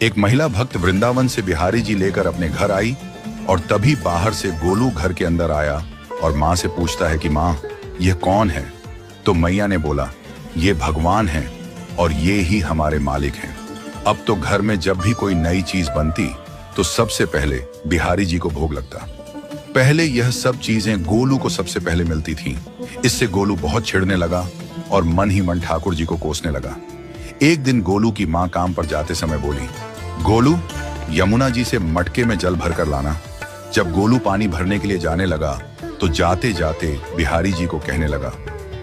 एक महिला भक्त वृंदावन से बिहारी जी लेकर अपने घर आई और तभी बाहर से गोलू घर के अंदर आया और माँ से पूछता है कि माँ, यह कौन है? तो मैया ने बोला, ये भगवान हैं और ये ही हमारे मालिक हैं। अब तो घर में जब भी कोई नई चीज बनती तो सबसे पहले बिहारी जी को भोग लगता। पहले यह सब चीजें गोलू को सबसे पहले मिलती थीं। इससे गोलू बहुत चिढ़ने लगा और मन ही मन ठाकुर जी को कोसने लगा। एक दिन गोलू की माँ काम पर जाते समय बोली, गोलू, यमुना जी से मटके में जल भर कर लाना। जब गोलू पानी भरने के लिए जाने लगा तो जाते जाते बिहारी जी को कहने लगा,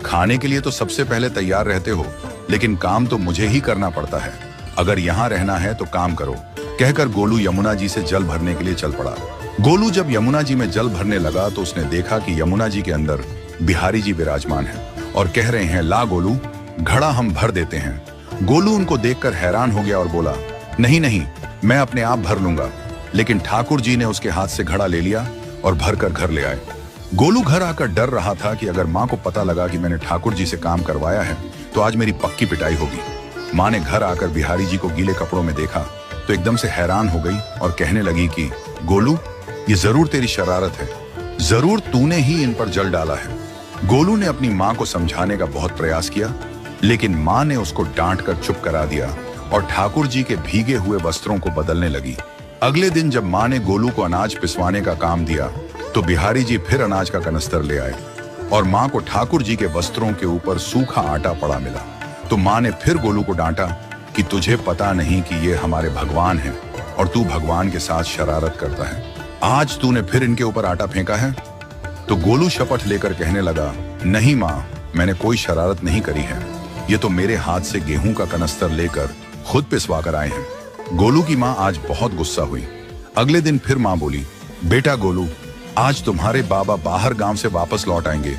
खाने के लिए तो सबसे पहले तैयार रहते हो, लेकिन काम तो मुझे ही करना पड़ता है। अगर यहाँ रहना है तो काम करो। कहकर गोलू यमुना जी से जल भरने के लिए चल पड़ा। गोलू जब यमुना जी में जल भरने लगा तो उसने देखा कि यमुना जी के अंदर बिहारी जी विराजमान हैं और कह रहे हैं, ला गोलू, घड़ा हम भर देते हैं। गोलू उनको देखकर हैरान हो गया और बोला, नहीं नहीं, मैं अपने आप भर लूंगा। लेकिन ठाकुर जी ने उसके हाथ से घड़ा ले लिया और भरकर घर ले आए। गोलू घर आकर डर रहा था कि अगर माँ को पता लगा कि मैंने ठाकुर जी से काम करवाया है तो आज मेरी पक्की पिटाई होगी। माँ ने घर आकर बिहारी जी को गीले कपड़ों में देखा तो एकदम से हैरान हो गई और कहने लगी कि गोलू, ये जरूर तेरी शरारत है, जरूर तूने ही इन पर जल डाला है। गोलू ने अपनी माँ को समझाने का बहुत प्रयास किया, लेकिन माँ ने उसको डांट कर चुप करा दिया और ठाकुर जी के भीगे हुए वस्त्रों को बदलने लगी। अगले दिन जब माँ ने गोलू को अनाज पिसवाने का काम दिया तो बिहारी जी फिर अनाज का कनस्तर ले आए और माँ को ठाकुर जी के वस्त्रों के ऊपर सूखा आटा पड़ा मिला। तो माँ ने फिर गोलू को डांटा कि तुझे पता नहीं कि ये हमारे भगवान हैं और तू भगवान के साथ शरारत करता है। आज तूने फिर इनके ऊपर आटा फेंका है। तो गोलू शपथ लेकर कहने लगा, नहीं माँ, मैंने कोई शरारत नहीं करी है। ये तो मेरे हाथ से गेहूं का कनस्तर लेकर खुद पिसवा कर आए हैं। गोलू की माँ आज बहुत गुस्सा हुई। अगले दिन फिर माँ बोली, बेटा गोलू, आज तुम्हारे बाबा बाहर गांव से वापस लौट आएंगे।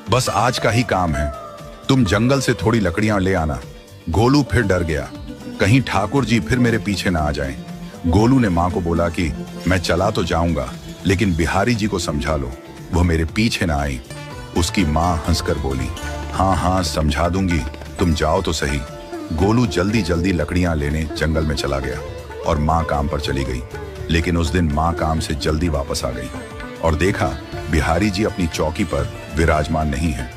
बस आज का ही काम है, तुम जंगल से थोड़ी लकड़ियां ले आना। गोलू फिर डर गया, कहीं ठाकुर जी फिर मेरे पीछे ना आ जाएं। गोलू ने माँ को बोला कि मैं चला तो जाऊंगा, लेकिन बिहारी जी को समझा लो, वो मेरे पीछे ना आई। उसकी माँ हंसकर बोली, हाँ हाँ समझा दूंगी, तुम जाओ तो सही। गोलू जल्दी जल्दी लकड़ियां लेने जंगल में चला गया और माँ काम पर चली गई। लेकिन उस दिन माँ काम से जल्दी वापस आ गई और देखा बिहारी जी अपनी चौकी पर विराजमान नहीं है।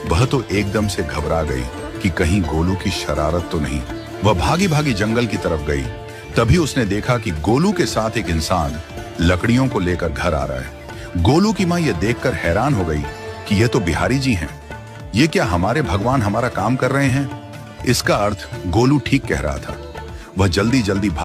वह तो एकदम से घबरा गई कि कहीं गोलू की शरारत तो नहीं। वह भागी भागी जंगल की तरफ गई। तभी उसने देखा कि गोलू के साथ एक इंसान लकड़ियों को लेकर घर आ रहा है। गोलू की माँ यह देखकर हैरान हो गई कि यह तो बिहारी जी हैं। ये क्या हमारे भगवान हमारा काम कर रहे हैं? इसका अर्थ गोलू ठीक कह रहा था। वह जल्दी जल्दी